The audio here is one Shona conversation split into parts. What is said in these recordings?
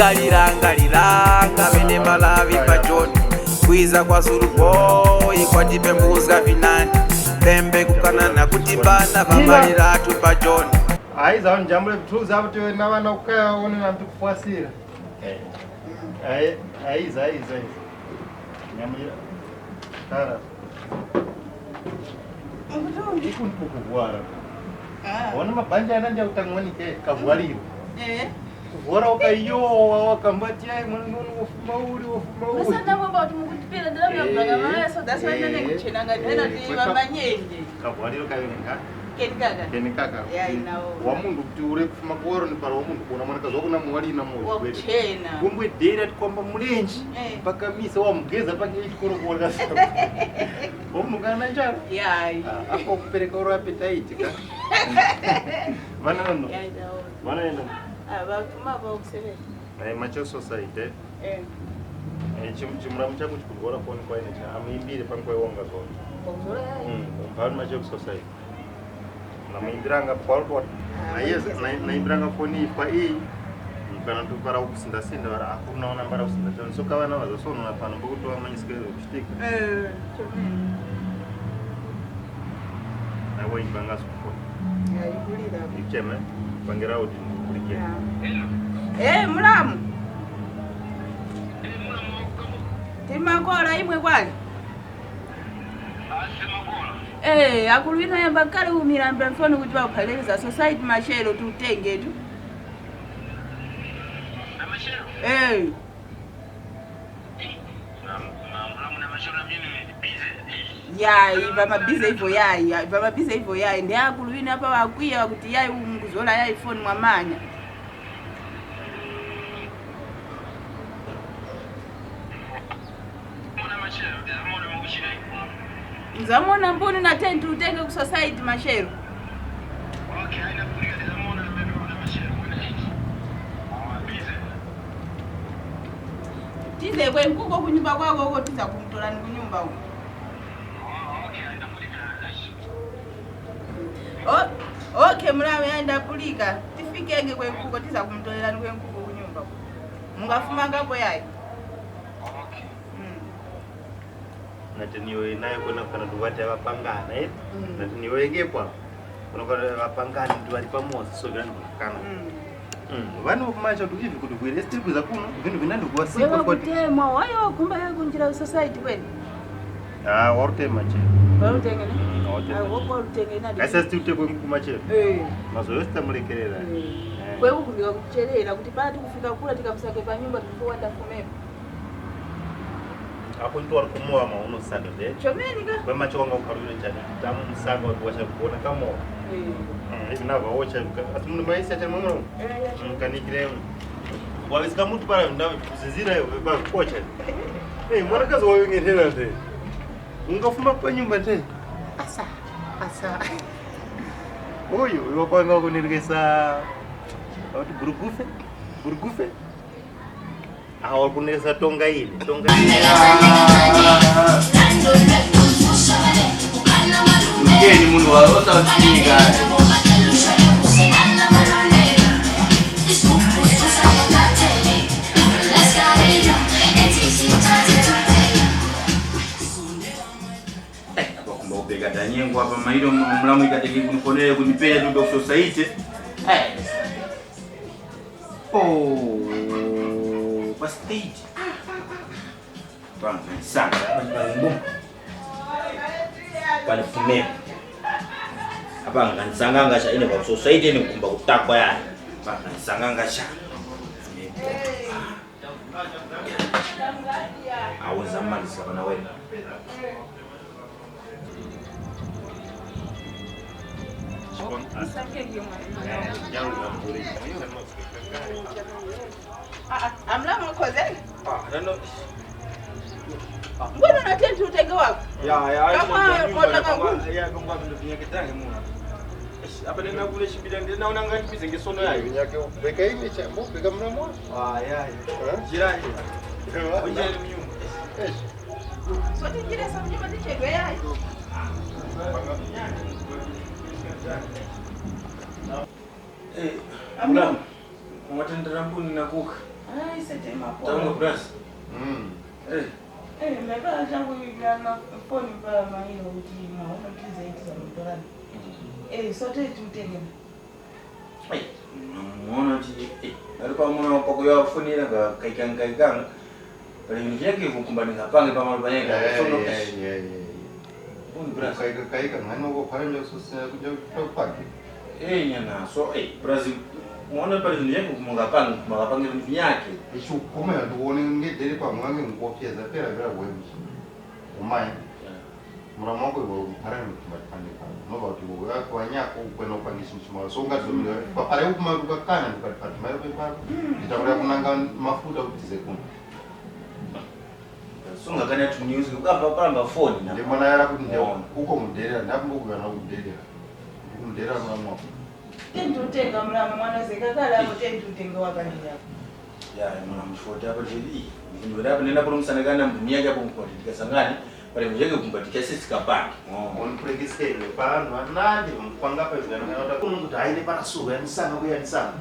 galiranga bene malavi pachoni kwiza kwa Zuluboy kwatipe mbuzga vinani pembe kukanana kutimbana vamalira atu pachoni aiza njambule tuza abuti na wana ukaya one na mtu kufuasira aiza nyamira tara iku nikukuwara wana mabanja ananja utangwanike kavwaliro Bora ukayoa wakambatia mwanunu wafumauri. Masanda mwamba utumukutipira ndalamu ya mbaga so that's why nane kuchenanga tena ti wambanyenge. Kabwaliro kayonika. Kenikaka. Yeah, wa mundu kuti uri kufuma kuwaro ni para wa mundu kuona mwana kazo kuna mwali na mwe. Wakuchena. Kumbwe dera tikwamba mulenji. Paka misa wa mugeza paka ichikoro kuona sasa. Omugana njara. Yeah. Hapo kupereka uro appetite ka. Manano. Yeah, Manano. Abatuma bakusebe. Macho society. Chimuramu changu chikugora phone kwa ine cha amuimbire pankwa wonga zo. Mbali macho society. Na muimbiranga kwa yes na imbiranga phone pa kana tu para ukusinda sinda bara akuna ona bara usinda tano so kawana wazo so na pano mbuto wa manyiske kushtika. Na woi banga suko. Ya ibulira. Ikeme pangira odi. Mulamu. Timakola imwe kwali. Akulwina yamba kale umiramba mfano kuti baphaleza society mashelo tutenge tu. Na mashelo? Mulamu na mashelo na mimi busy. Yai bama busy hivyo yai ndi akulwina hapa wakwiya kuti yai umkuzola yai phone mwamanya. Zamona mbona na tenti utenge ku society mashelo. Okay, haina kulia zamona na mimi na mashelo. Tize kwe nkuko kunyumba kwako huko tiza kumtola ni kunyumba huko. Okay, haina kulia. Okay, mulamu yaenda kulika. Tifikenge kwe nkuko tiza kumtolela ni kwe nkuko kunyumba huko. Mungafuma ngapo yai. Natiniwe nayo kuna kana tuwate abapangana natiniwe ngepo kuna kana abapangana ndiwali pamoja so gani kana vano kumacha kuti hivi kuti kwere still kuza kuno vinhu vinandi kuwasipa kwa tema wayo kumba yako njira society kweli warutema che warutenge ne warutenge na kasa still te kumache mazo yote mulekerera kwewe kuvika kucherera kuti pala tikufika kula tikakusake pa nyumba tufuanda fumepo apo ntwara kumoa mauno Saturday chomenika kwa machonga ukarule chani tamu msanga wacha kuona kama hivi na waocha asimundu maisha cha mwangu mkanikire walisika mtu pale ndio kuzizira hiyo kwa kocha mwana kazi wao ngethela nte ungafuma kwa nyumba nte asa oyo yokanga kunirigesa watu burgufe awal kunirigesa tonga ile mgeni mundu walota watinga Danyengo hapa mailo mlamu ikatiki kuniponele kunipea tu society. Kwa stage. Bwana sana. Pale fume. Hapa nganisanganga sha ine kwa society ni kumba kutakwa yani. Bwana nganisanganga sha. Aweza mali sana na wewe. Amla mkoze? Mbona na tenti utenge wako? Kama kotaka nguvu. Kama ndio kitange muna. Hapa nina kule shibida ndio unaanga kibize ngesono yayo. Yake beka hivi cha mbo beka mnamo. Jirani. Unje ni mnyumba. Sote njira sa mnyumba tichegwe yayo. Mulamu, mwatendera mbuni nakuka. Ai setema kwa. Tangu brass. Mbona tangu na phone kwa mailo utima unakiza hizo za mtorani. Sote tutenge. Ai, unamuona ati alikuwa mwana wako yao phone ile kaikanga. Pale yake kukumbana pange pamoja banyeka. Brass. Kaika ngano kwa pale sasa kuja kupaki. Nyana so Brazil muone pale yake kumagapanga vitu yake. Ishu koma ya tuone ngedele kwa mwange ngopia za pera bila wewe. Umai. Muramongo ibo parani kumatande kwa. Noba tubo ya kwa nyako kwenda upangisha mshuma. Songa zomile. Kwa pale huko maruka kana nikapata mayo kwa. Nitakuja kunanga mafuta utize kuna. Songa kana tu news kwa phone na. Ndio maana yala kundio huko mdelera ndambo kwa na mdelera. Mdelera mwa. Tentutenga mlamu mwana zekakala hapo tentutenga wakanira. Ya mwana mshoti hapa jeli. Ndio hapo nenda kwa msanagana dunia hapo mkotika sangani pale mjenge kumpatia sisi kapaki. On pregiske pa nandi mpanga pa vile na kungu taile para suga ni sana kwa ni sana.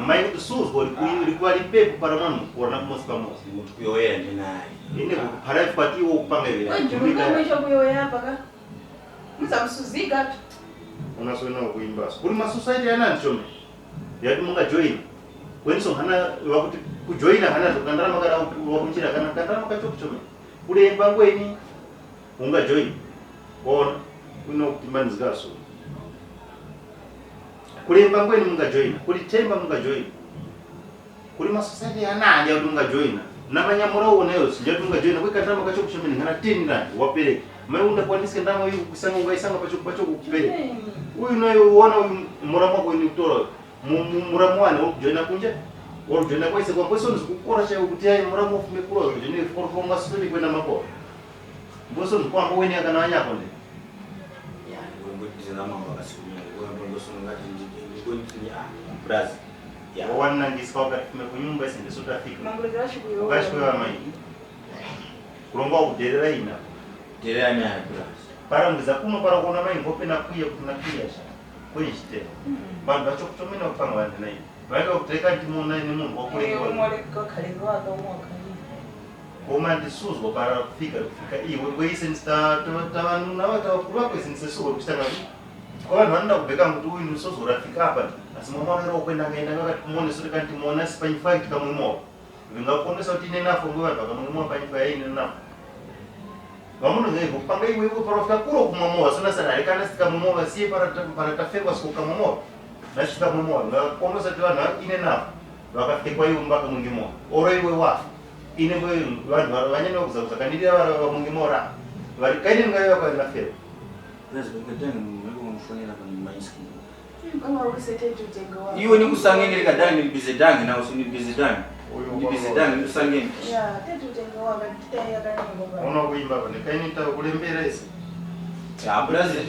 Mai tu sus kwa ilikuwa lipepo para mano kwa na mos kama kuyoya ndinaye. Ine para ipati upanga vile. Wewe mwisho kuyoya hapa ka. Msamsuzika tu. Unasona kuimba. Kuli ma society yana nchome. Yadi munga join. Wenso hana wakuti kujoina hana tukandana makara wakunjira kana kandana makacho kuchome. Kule mbangweni munga join. Ona kuno kutimani zgaso. Kule mbangweni munga join. Kuli temba munga join. Kuli ma society yana ndio munga join. Na banyamura uoneyo sija munga join kwa kandana makacho kuchome ngana tini ndani wapeleke. Maunda kwa nisi ndama hiyo kusanga ungaisanga pacho kupele. Huyu nayo uona muramo kwa ni toro. Muramwane ukujona kunje. Ukujona kwa ise kwa kweso nzikukora cha ukutia muramo fumekura ukujoni for masuli kwenda mako. Mboso kwa mbo weni akananya konde. Ya ngo tizana mambo akasikumia. Ngo ndo songa ngo ni Brazil. Ya Wana ngisikoka tumekunyumba ise ndio sotafika. Mambo ya shikuyo. Ukashikuwa mai. Kuromba uderera ina. Derea ni Brazil. Para mwiza kuno para kuona mai ngope na kuya sha. Kuishite. Bantu bachokutomena kupanga wande nayi. Baada kuteka timona ni mungu wakule kwa. Mwale kwa kalengwa kwa mwaka. Koma ndisuzwa para kufika iwe ise nsta tawanu na wata wakuru kwa ise nsesuko kustana. Kwa nanda kubeka mtu huyu nsozo rafika hapa. Asema mwana roho kwenda ngenda wakati kumone sura kanti muona sipanyifai kama mmo. Vingaponda sauti nena funguwa kama mmo panyifai nena. Wamuno ngai kupanga iwe profita kuro kumamoa sana sana ikana sika mumoa si para tafekwa siku kama mumoa. Na shika mumoa na kono sa twana ine na. Wakafike kwa hiyo mpaka mwingi moa. Oro iwe wa. Ine mwe wanyene okuza kandidia wa mwingi mora. Wali kaini ngai kwa na fero. Brazil ngedenge mwego mfanyana kwa maisiki. Kama ulisete tutenga wa. Iwe ni kusangengere kadani ni bizedangi na usini bizedangi. Ni bizedangi ni kusangenge. Ya tutenga wa kitaya kana ngomba. Ona kuimba bane kaini ta kulembera ise. Ya Brazil.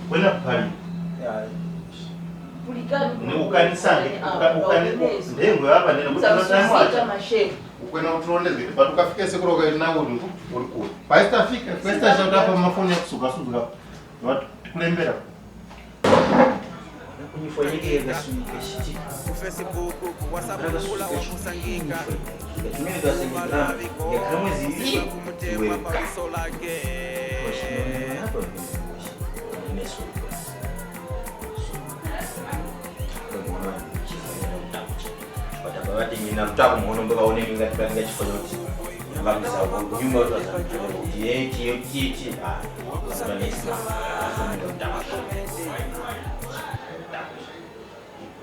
Kwenda pali. Ya Ni ukanisani ndengo hapa ndio mtano acha mashefu. ukwena utuondeze batukafika sekuro kwa nawo ulikuwa paista fika paista shauta hapa mafoni ya kusuka watu kulembera kunifanyike gasumike shiti ku Facebook, ku WhatsApp kula wa kusangika. mimi ndo asengira ya kamwezi hivi Kumtema kwa uso lake. hapo nimeso Batabawati ngina mtaka muhono mpaka one minga tupanga chifanya uti Mbamisa nyumba watu wazanjua Tiye sana nesi Afumi ndo mtaka